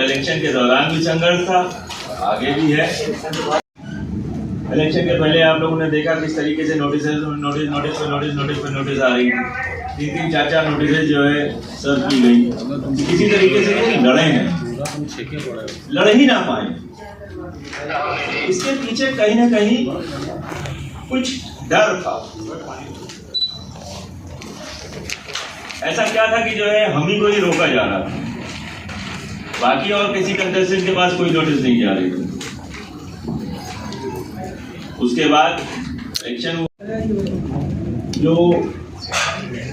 Election के दौरान भी संघर्ष था, आगे भी है। इलेक्शन के पहले आप लोगों ने देखा किस तरीके से नोटिस आ रही, 3-3, 4-4 नोटिस जो है सर्व की गई। किसी तरीके से कोई लड़े नहीं, लड़ ही ना पाए। इसके पीछे कहीं ना कहीं कुछ डर था। ऐसा क्या था कि जो है हम ही को ही रोका जा रहा था, बाकी और किसी कंटेस्टेंट के पास कोई नोटिस नहीं जा रही थी। उसके बाद इलेक्शन जो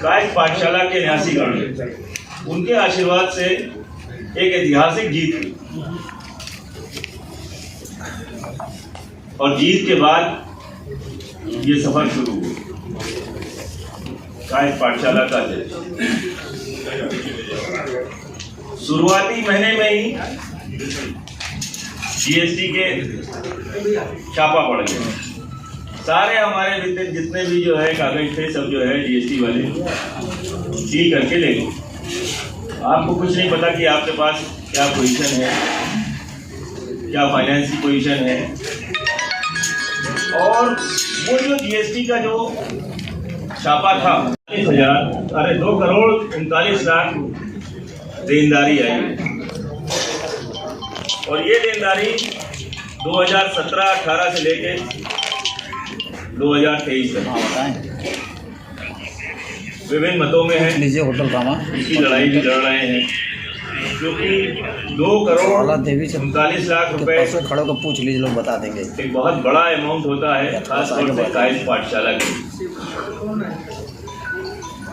कायस्थ पाठशाला के न्यासीगण उनके आशीर्वाद से एक ऐतिहासिक जीत हुई, और जीत के बाद ये सफर शुरू हुआ कायस्थ पाठशाला का। शुरुआती महीने में ही जीएसटी के छापा पड़ गया। सारे हमारे जितने भी जो है कागज थे सब जो है जीएसटी वाले सील करके ले गए। आपको कुछ नहीं पता कि आपके पास क्या पोजीशन है, क्या फाइनेंस की पोजीशन है। और वो जो जीएसटी का जो छापा था 2,39,00,000 देनदारी आई है, और ये देनदारी 2017-18 से लेके 2023 तक विभिन्न मतों में है। इसकी लड़ाई भी लड़ रहे हैं, क्योंकि 2,39,00,000 रुपए खड़ो को पूछ लीजिए, लोग बता देंगे। एक बहुत बड़ा अमाउंट होता है, खासतौर से कायस्थ पाठशाला की।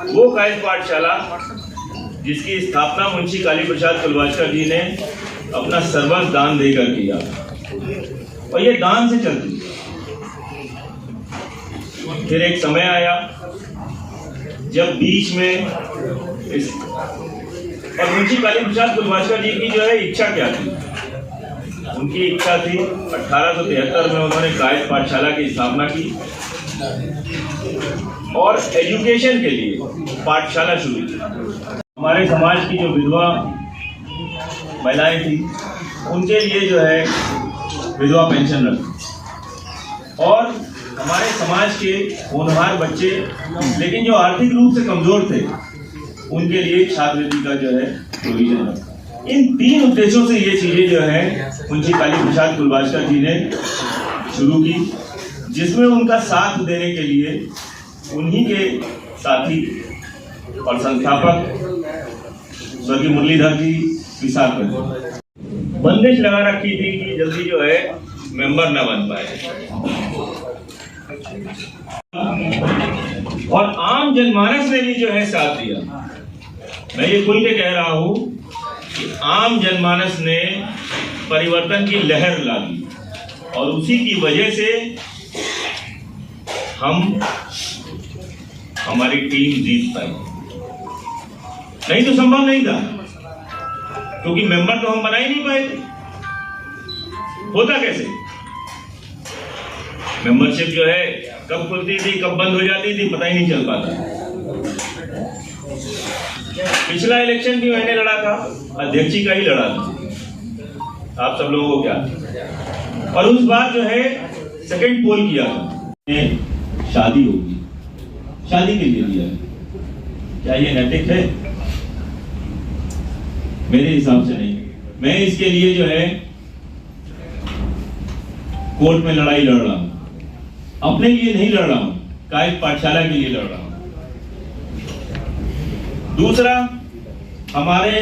वो कायस्थ पाठशाला जिसकी स्थापना मुंशी काली प्रसाद कुलवाचकर जी ने अपना सर्वस्व दान देकर किया, और ये दान से चलती। फिर एक समय आया जब बीच में और मुंशी काली प्रसाद कुलवाचकर जी की जो है इच्छा क्या थी, उनकी इच्छा थी 1873 में उन्होंने कायस्थ पाठशाला की स्थापना की और एजुकेशन के लिए पाठशाला शुरू की। हमारे समाज की जो विधवा महिलाएं थी उनके लिए जो है विधवा पेंशन रखी, और हमारे समाज के होनहार बच्चे लेकिन जो आर्थिक रूप से कमजोर थे उनके लिए छात्रवृत्ति का जो है प्रोविजन रखा। इन 3 उद्देश्यों से ये चीजें जो है मुंशी काली प्रसाद कुलवाचकर जी ने शुरू की, जिसमें उनका साथ देने के लिए उन्हीं के साथी और संस्थापक स्वर्गीय मुरलीधर जी विशाखा बंदिश लगा रखी थी कि जल्दी जो है मेंबर न बन पाए। और आम जनमानस ने भी जो है साथ दिया। मैं ये खुल के कह रहा हूं कि आम जनमानस ने परिवर्तन की लहर ला दी, और उसी की वजह से हमारी टीम जीत पाई। नहीं तो संभव नहीं था, क्योंकि मेंबर तो हम बना ही नहीं पाए थे। होता कैसे? मेंबरशिप जो है कब खुलती थी कब बंद हो जाती थी पता ही नहीं चल पाता। पिछला इलेक्शन भी मैंने लड़ा था, अध्यक्षी का ही लड़ा था, आप सब लोगों को क्या। और उस बार जो है सेकंड पोल किया था, शादी होगी, शादी के लिए दिया है। क्या ये नैतिक है? मेरे हिसाब से नहीं। मैं इसके लिए जो है कोर्ट में लड़ाई लड़ रहा हूं, अपने लिए नहीं लड़ रहा हूं, कायस्थ पाठशाला के लिए लड़ रहा हूं। दूसरा, हमारे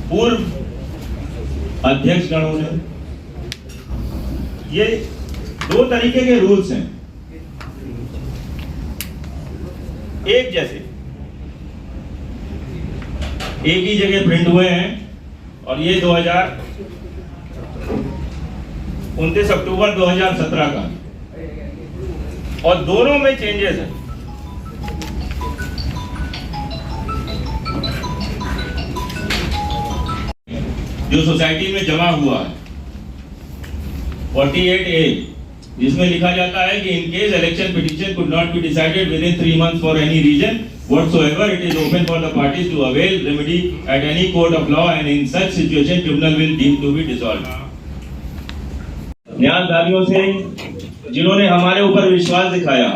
पूर्व अध्यक्ष गणों ने ये 2 तरीके के रूल्स हैं, एक जैसे एक ही जगह प्रिंट हुए हैं, और ये 29 अक्टूबर 2017 का, और दोनों में चेंजेस हैं। जो सोसाइटी में जमा हुआ है 48A, जिसमें लिखा जाता है कि in case election petition could not be decided with in 3 months for any reason, whatsoever, it is open for the parties to avail remedy at any court of law, and in such situation, tribunal will deem to be dissolved. न्यायधारियों से जिन्होंने हमारे ऊपर विश्वास दिखाया,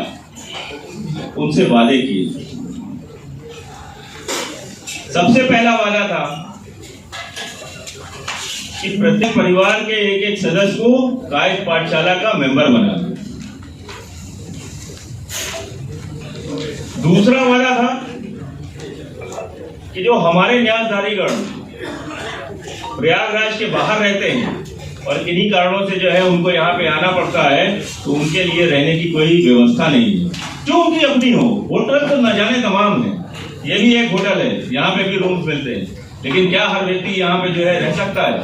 उनसे वादे किए। सबसे पहला वादा था कि प्रत्येक परिवार के एक एक सदस्य को कायद पाठशाला का मेंबर बना। दूसरा वादा था कि जो हमारे न्यायधारीगण प्रयागराज के बाहर रहते हैं और किन्हीं कारणों से जो है उनको यहाँ पे आना पड़ता है, तो उनके लिए रहने की कोई व्यवस्था नहीं है, जो उनकी अपनी हो। होटल तो न जाने तमाम है, ये भी एक होटल है, यहाँ पे भी रूम्स मिलते हैं, लेकिन क्या हर व्यक्ति यहाँ पे जो है रह सकता है?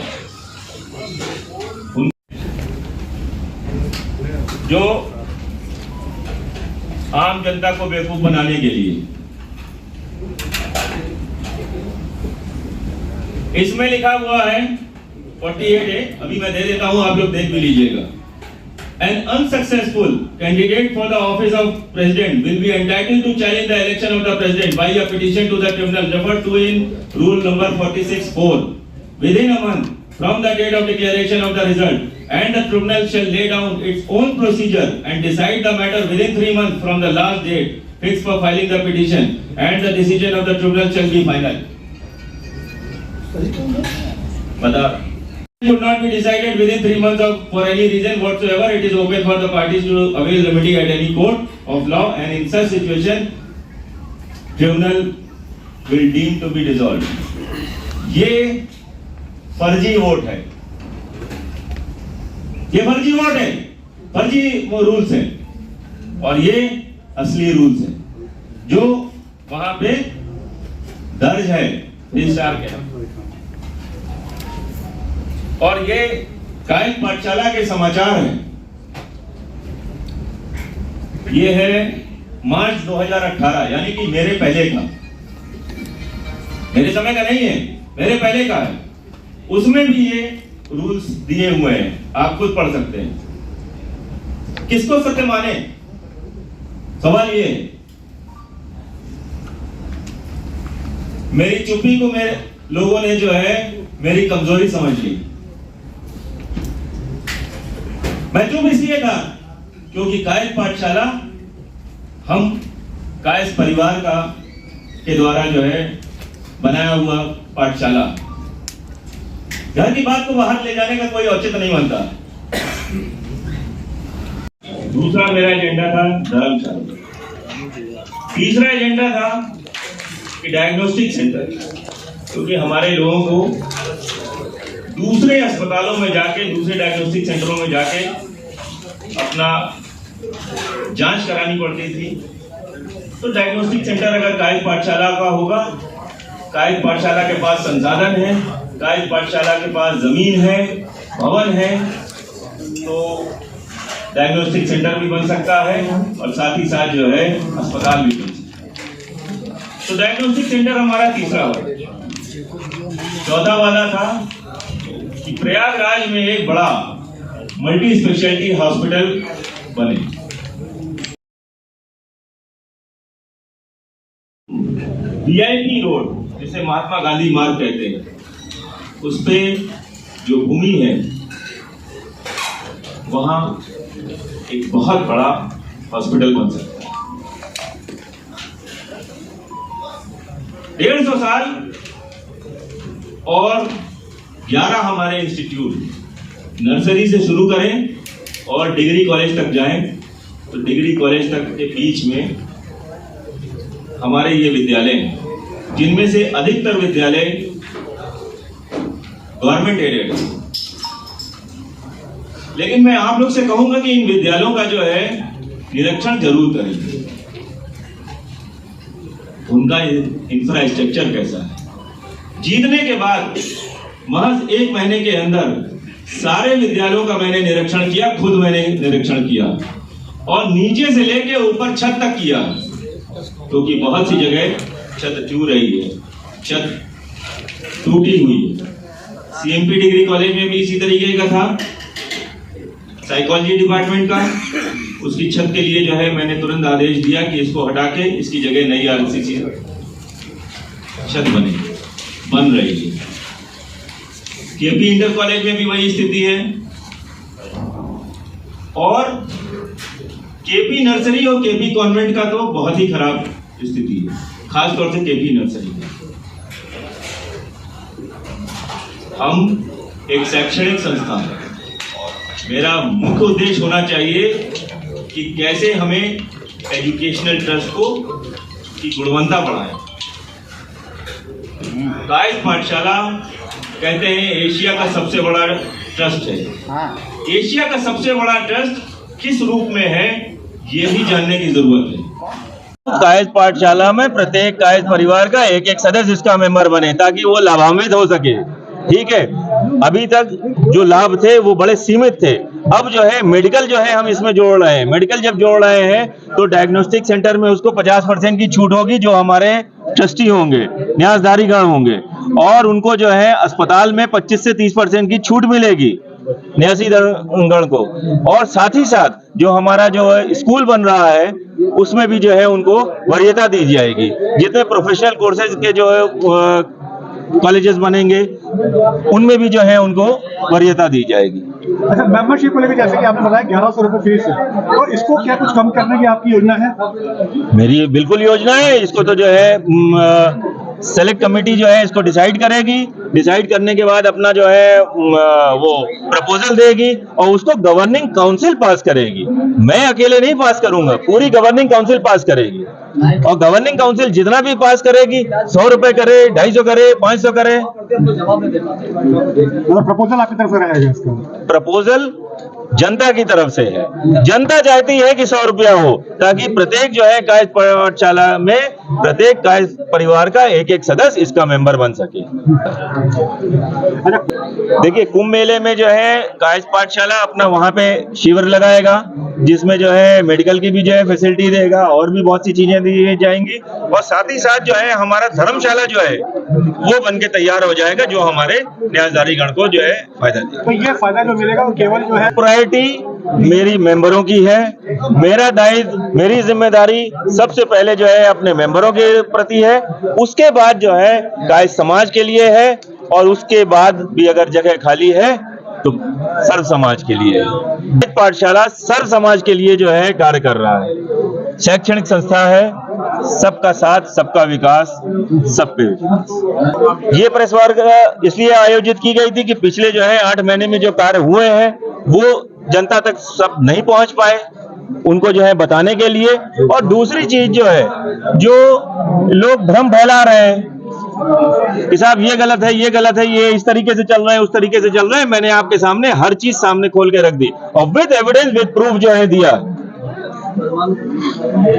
जो आम जनता को बेवकूफ बनाने के लिए इसमें लिखा हुआ है 48 है, अभी मैं दे देता हूं, आप लोग देख भी लीजिएगा। An unsuccessful candidate for the office of president will be entitled to challenge the election of the president by a petition to the tribunal referred to in rule number 46(4) within a month from the date of declaration of the result, and the tribunal shall lay down its own procedure and decide the matter within 3 months from the last date fixed for filing the petition, and the decision of the tribunal shall be final. बता should not be decided within 3 months of for any reason whatsoever. It is open for the parties to avail remedy at any court of law, and in such situation, tribunal will deem to be dissolved. ये फर्जी vote है, ये फर्जी vote है, फर्जी वो rules हैं, और ये असली रूल्स हैं जो वहां पे दर्ज है रजिस्ट्रार के। और ये कायद पाठशाला के समाचार हैं। ये है मार्च 2018, यानी कि मेरे पहले का, मेरे समय का नहीं है, मेरे पहले का है। उसमें भी ये रूल्स दिए हुए हैं, आप खुद पढ़ सकते हैं। किसको सत्य माने? सवाल ये है। मेरी चुप्पी को मेरे लोगों ने जो है मेरी कमजोरी समझ ली। मैं चुप इसलिए था क्योंकि कायद पाठशाला हम कायद परिवार का के द्वारा जो है बनाया हुआ पाठशाला, घर की बात को बाहर ले जाने का कोई औचित्य नहीं बनता। दूसरा मेरा एजेंडा था धर्मशाला। तीसरा एजेंडा था कि डायग्नोस्टिक सेंटर, क्योंकि हमारे लोगों को दूसरे अस्पतालों में जाके, दूसरे डायग्नोस्टिक सेंटरों में जाके अपना जांच करानी पड़ती थी। तो डायग्नोस्टिक सेंटर अगर कायद पाठशाला का होगा, कायद पाठशाला के पास संसाधन है, कायद पाठशाला के पास जमीन है, भवन है, तो डायग्नोस्टिक सेंटर भी बन सकता है और साथ ही साथ जो है अस्पताल भी बन सकता है। तो डायग्नोस्टिक सेंटर हमारा तीसरा वादा। चौथा वादा था कि प्रयागराज में एक बड़ा मल्टी स्पेशलिटी हॉस्पिटल बने। VIP रोड, जिसे महात्मा गांधी मार्ग कहते हैं, उस पे जो भूमि है वहां एक बहुत बड़ा हॉस्पिटल बन सकता है। 150 साल और 11 हमारे इंस्टीट्यूट नर्सरी से शुरू करें और डिग्री कॉलेज तक जाएं, तो डिग्री कॉलेज तक के बीच में हमारे ये विद्यालय हैं, जिनमें से अधिकतर विद्यालय गवर्नमेंट एडेड है। लेकिन मैं आप लोग से कहूंगा कि इन विद्यालयों का जो है निरीक्षण जरूर करें, उनका इंफ्रास्ट्रक्चर कैसा है। जीतने के बाद महज 1 महीने के अंदर सारे विद्यालयों का मैंने निरीक्षण किया, खुद मैंने निरीक्षण किया और नीचे से लेके ऊपर छत तक किया, क्योंकि बहुत सी जगह छत चूर रही है, छत टूटी हुई है। CMP डिग्री कॉलेज में भी इसी तरीके का था, साइकोलॉजी डिपार्टमेंट का, उसकी छत के लिए जो है मैंने तुरंत आदेश दिया कि इसको हटा के इसकी जगह नई आरसीसी छत बन रही है। केपी इंटर कॉलेज में भी वही स्थिति है और केपी नर्सरी और केपी कॉन्वेंट का तो बहुत ही खराब स्थिति है, खास तौर से केपी नर्सरी में। हम एक शैक्षणिक संस्थान है, मेरा मुख्य उद्देश्य होना चाहिए कि कैसे हमें एजुकेशनल ट्रस्ट को की गुणवत्ता बढ़ाएं। कायस्थ पाठशाला कहते हैं एशिया का सबसे बड़ा ट्रस्ट है। एशिया का सबसे बड़ा ट्रस्ट किस रूप में है ये भी जानने की जरूरत है। कायस्थ पाठशाला में प्रत्येक कायस्थ परिवार का एक एक सदस्य इसका मेंबर बने ताकि वो लाभान्वित हो सके। ठीक है, अभी तक जो लाभ थे वो बड़े सीमित थे। अब जो है मेडिकल जो है हम इसमें जोड़ रहे हैं। मेडिकल जब जोड़ रहे हैं तो डायग्नोस्टिक सेंटर में उसको 50% की छूट होगी जो हमारे ट्रस्टी होंगे, न्यासधारीगण होंगे, और उनको जो है अस्पताल में 25 से 30% की छूट मिलेगी न्यासीगण को। और साथ ही साथ जो हमारा जो स्कूल बन रहा है उसमें भी जो है उनको वरीयता दी जाएगी। जितने प्रोफेशनल कोर्सेज के जो है कॉलेजेस बनेंगे उनमें भी जो है उनको वरीयता दी जाएगी। अच्छा, मेंबरशिप को लेकर जैसे कि आपने बताया 1100 रुपए फीस है, तो इसको क्या कुछ कम करने की आपकी योजना है? मेरी बिल्कुल योजना है। इसको तो जो है सेलेक्ट कमेटी जो है इसको डिसाइड करेगी। डिसाइड करने के बाद अपना जो है वो प्रपोजल देगी और उसको गवर्निंग काउंसिल पास करेगी। मैं अकेले नहीं पास करूंगा, पूरी गवर्निंग काउंसिल पास करेगी। और गवर्निंग काउंसिल जितना भी पास करेगी, 100 रुपए करे, 250 करे, 500 करे, प्रपोजल आपकी तरफ से रहेगा। इसका प्रपोजल जनता की तरफ से है। जनता चाहती है कि 100 रुपया हो ताकि प्रत्येक जो है कायस्थ पाठशाला में प्रत्येक कायस्थ परिवार का एक एक सदस्य इसका मेंबर बन सके। देखिए, कुंभ मेले में जो है कायस्थ पाठशाला अपना वहां पे शिविर लगाएगा जिसमें जो है मेडिकल की भी जो है फैसिलिटी देगा और भी बहुत सी चीजें दी जाएंगी। और साथ ही साथ जो है हमारा धर्मशाला जो है वो बन के तैयार हो जाएगा जो हमारे न्यासधारीगण को जो है फायदा देगा। तो ये फायदा जो मिलेगा वो केवल जो है प्रायोरिटी मेरी मेंबरों की है। मेरा दायित्व, मेरी जिम्मेदारी सबसे पहले जो है अपने मेंबरों के प्रति है, उसके बाद जो है कायस्थ समाज के लिए है और उसके बाद भी अगर जगह खाली है तो सर्व समाज के लिए है। पाठशाला सर्व समाज के लिए जो है कार्य कर रहा है। शैक्षणिक संस्था है, सबका साथ, सबका विकास, सब पे विकास। ये प्रेस वार्ता इसलिए आयोजित की गई थी कि पिछले जो है 8 महीने में जो कार्य हुए हैं वो जनता तक सब नहीं पहुंच पाए, उनको जो है बताने के लिए। और दूसरी चीज जो है, जो लोग भ्रम फैला रहे हैं कि साहब ये गलत है, ये गलत है, ये इस तरीके से चल रहा है, उस तरीके से चल रहा है, मैंने आपके सामने हर चीज सामने खोल के रख दी और विद एविडेंस, विद प्रूफ जो है दिया।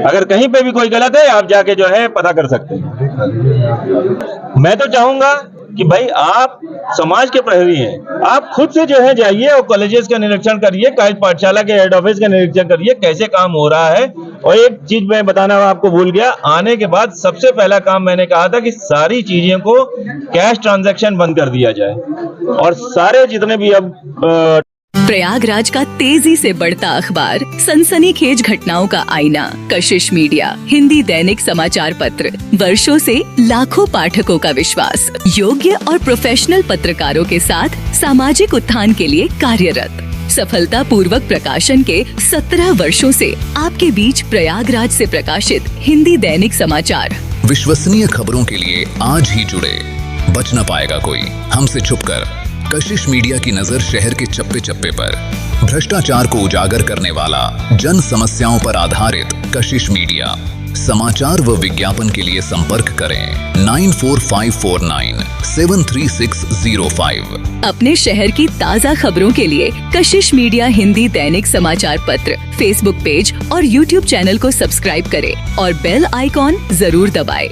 अगर कहीं पे भी कोई गलत है आप जाके जो है पता कर सकते हैं। मैं तो चाहूंगा कि भाई आप समाज के प्रहरी हैं, आप खुद से जो है जाइए और कॉलेजेस का निरीक्षण करिए, कायस्थ पाठशाला के हेड ऑफिस का निरीक्षण करिए कैसे काम हो रहा है। और एक चीज मैं बताना आपको भूल गया, आने के बाद सबसे पहला काम मैंने कहा था कि सारी चीजें को कैश ट्रांजैक्शन बंद कर दिया जाए और सारे जितने भी अब प्रयागराज का तेजी से बढ़ता अखबार, सनसनीखेज घटनाओं का आईना, कशिश मीडिया, हिंदी दैनिक समाचार पत्र, वर्षों से लाखों पाठकों का विश्वास, योग्य और प्रोफेशनल पत्रकारों के साथ सामाजिक उत्थान के लिए कार्यरत, सफलता पूर्वक प्रकाशन के 17 वर्षों से आपके बीच प्रयागराज से प्रकाशित हिंदी दैनिक समाचार। विश्वसनीय खबरों के लिए आज ही जुड़े, बच न पाएगा कोई हमसे छुपकर। कशिश मीडिया की नजर शहर के चप्पे चप्पे पर, भ्रष्टाचार को उजागर करने वाला, जन समस्याओं पर आधारित कशिश मीडिया। समाचार व विज्ञापन के लिए संपर्क करें 94549 73605। अपने शहर की ताज़ा खबरों के लिए कशिश मीडिया हिंदी दैनिक समाचार पत्र फेसबुक पेज और यूट्यूब चैनल को सब्सक्राइब करें और बेल आइकॉन जरूर दबाएं।